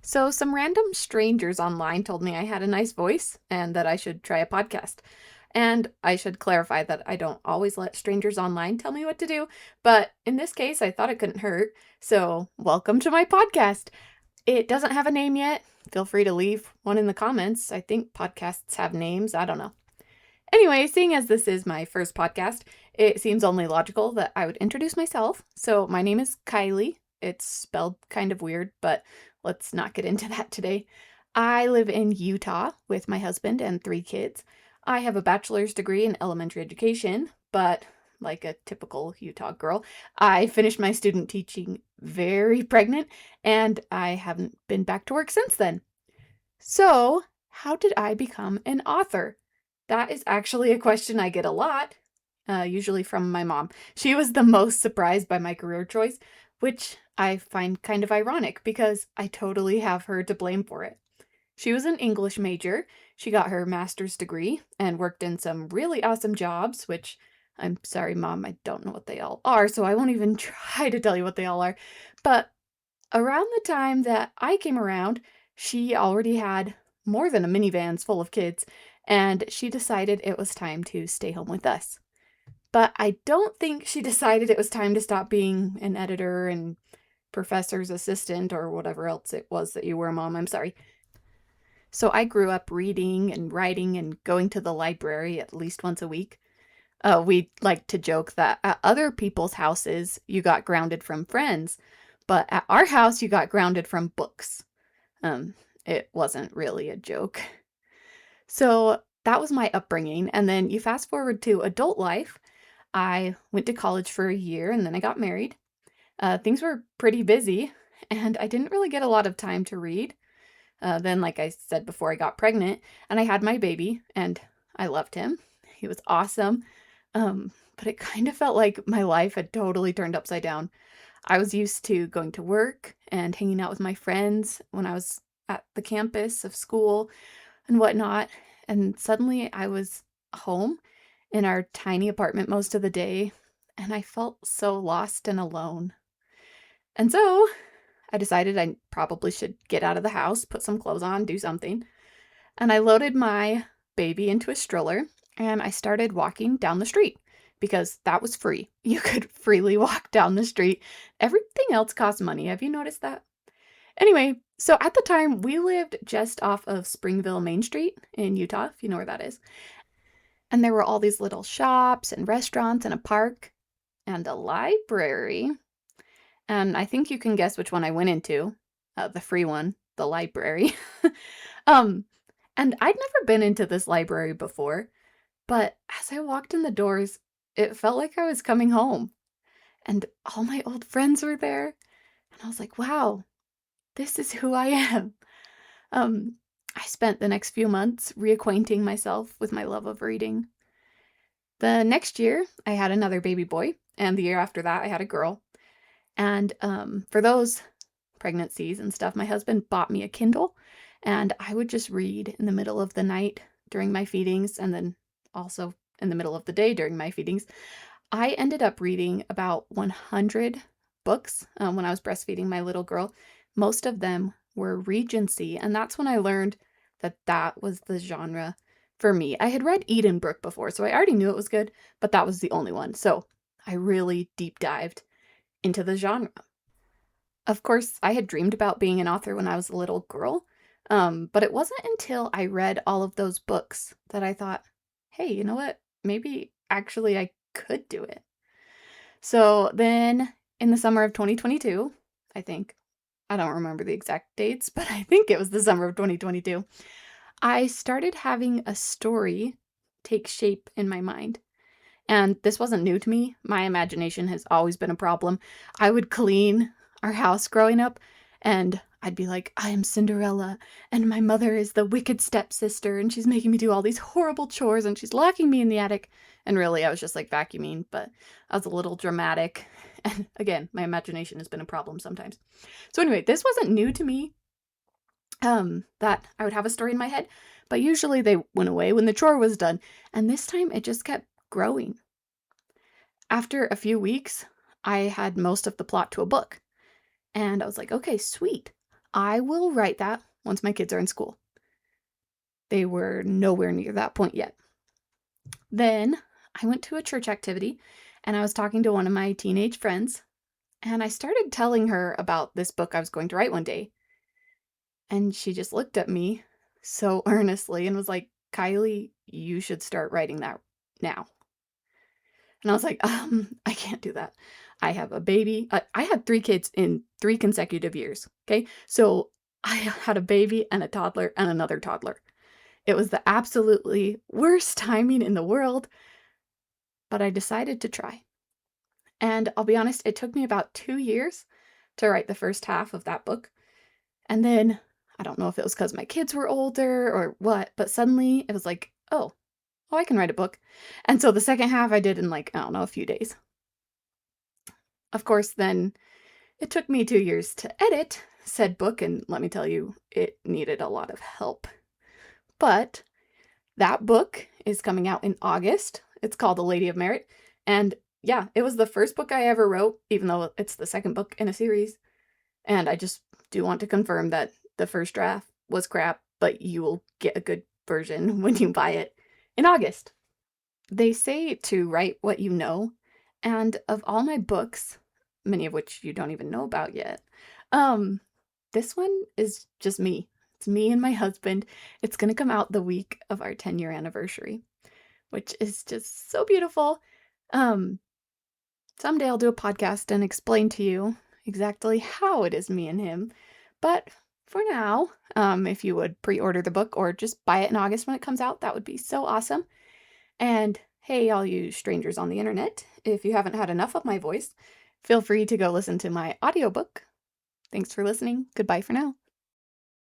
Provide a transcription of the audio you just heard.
So, some random strangers online told me I had a nice voice and that I should try a podcast. And I should clarify that I don't always let strangers online tell me what to do, but in this case, I thought it couldn't hurt. So, welcome to my podcast. It doesn't have a name yet. Feel free to leave one in the comments. I think podcasts have names. I don't know. Anyway, seeing as this is my first podcast, it seems only logical that I would introduce myself. So, my name is Kylie. It's spelled kind of weird, but let's not get into that today. I live in Utah with my husband and three kids. I have a bachelor's degree in elementary education, but like a typical Utah girl, I finished my student teaching very pregnant, and I haven't been back to work since then. So, how did I become an author? That is actually a question I get a lot, usually from my mom. She was the most surprised by my career choice, which I find kind of ironic because I totally have her to blame for it. She was an English major. She got her master's degree and worked in some really awesome jobs, which I'm sorry, Mom, I don't know what they all are, so I won't even try to tell you what they all are. But around the time that I came around, she already had more than a minivan's full of kids, and she decided it was time to stay home with us. But I don't think she decided it was time to stop being an editor and professor's assistant or whatever else it was that you were, Mom. I'm sorry. So I grew up reading and writing and going to the library at least once a week. We like to joke that at other people's houses, you got grounded from friends, but at our house, you got grounded from books. Um, it wasn't really a joke. So that was my upbringing. And then you fast forward to adult life. I went to college for a year and then I got married. Things were pretty busy, and I didn't really get a lot of time to read. Then, like I said before, I got pregnant and I had my baby, and I loved him. He was awesome. But it kind of felt like my life had totally turned upside down. I was used to going to work and hanging out with my friends when I was at the campus of school and whatnot. And suddenly I was home in our tiny apartment most of the day, and I felt so lost and alone. And so I decided I probably should get out of the house, put some clothes on, do something. And I loaded my baby into a stroller and I started walking down the street because that was free. You could freely walk down the street. Everything else cost money. Have you noticed that? Anyway, so at the time, we lived just off of Springville Main Street in Utah, if you know where that is. And there were all these little shops and restaurants and a park and a library. And I think you can guess which one I went into, the free one, the library. um, and I'd never been into this library before, but as I walked in the doors, it felt like I was coming home. And all my old friends were there. And I was like, wow, this is who I am. Um, I spent the next few months reacquainting myself with my love of reading. The next year, I had another baby boy, and the year after that, I had a girl. And for those pregnancies and stuff, my husband bought me a Kindle, and I would just read in the middle of the night during my feedings, and then also in the middle of the day during my feedings. I ended up reading about 100 books when I was breastfeeding my little girl. Most of them were Regency, and that's when I learned that that was the genre for me. I had read Edenbrook before, so I already knew it was good, but that was the only one. So I really deep dived into the genre. Of course, I had dreamed about being an author when I was a little girl, but it wasn't until I read all of those books that I thought, hey, you know what? Maybe actually I could do it. So then in the summer of 2022, I think, I don't remember the exact dates, but I think it was the summer of 2022, I started having a story take shape in my mind. And this wasn't new to me. My imagination has always been a problem. I would clean our house growing up, and I'd be like, I am Cinderella, and my mother is the wicked stepsister, and she's making me do all these horrible chores, and she's locking me in the attic. And really, I was just like vacuuming, but I was a little dramatic. And again, my imagination has been a problem sometimes. So anyway, this wasn't new to me, that I would have a story in my head, but usually they went away when the chore was done. And this time it just kept growing. After a few weeks, I had most of the plot to a book. And I was like, okay, sweet. I will write that once my kids are in school. They were nowhere near that point yet. Then I went to a church activity and I was talking to one of my teenage friends, and I started telling her about this book I was going to write one day. And she just looked at me so earnestly and was like, "Kylie, you should start writing that now." And I was like, I can't do that. I have a baby. I had 3 kids in 3 consecutive years, okay? So I had a baby and a toddler and another toddler. It was the absolutely worst timing in the world, but I decided to try. And I'll be honest, it took me about 2 years to write the first half of that book. And then I don't know if it was because my kids were older or what, but suddenly it was like, oh, I can write a book. And so the second half I did in like, I don't know, a few days. Of course, then it took me 2 years to edit said book, and let me tell you, it needed a lot of help. But that book is coming out in August. It's called A Lady of Merit. And yeah, it was the first book I ever wrote, even though it's the second book in a series. And I just do want to confirm that the first draft was crap, but you will get a good version when you buy it in August. They say to write what you know, and of all my books, many of which you don't even know about yet, um, this one is just me. It's me and my husband. It's gonna come out the week of our 10-year anniversary, which is just so beautiful. Um, Someday I'll do a podcast and explain to you exactly how it is me and him. But for now, if you would pre-order the book or just buy it in August when it comes out, that would be so awesome. And hey, all you strangers on the internet, if you haven't had enough of my voice, feel free to go listen to my audiobook. Thanks for listening. Goodbye for now.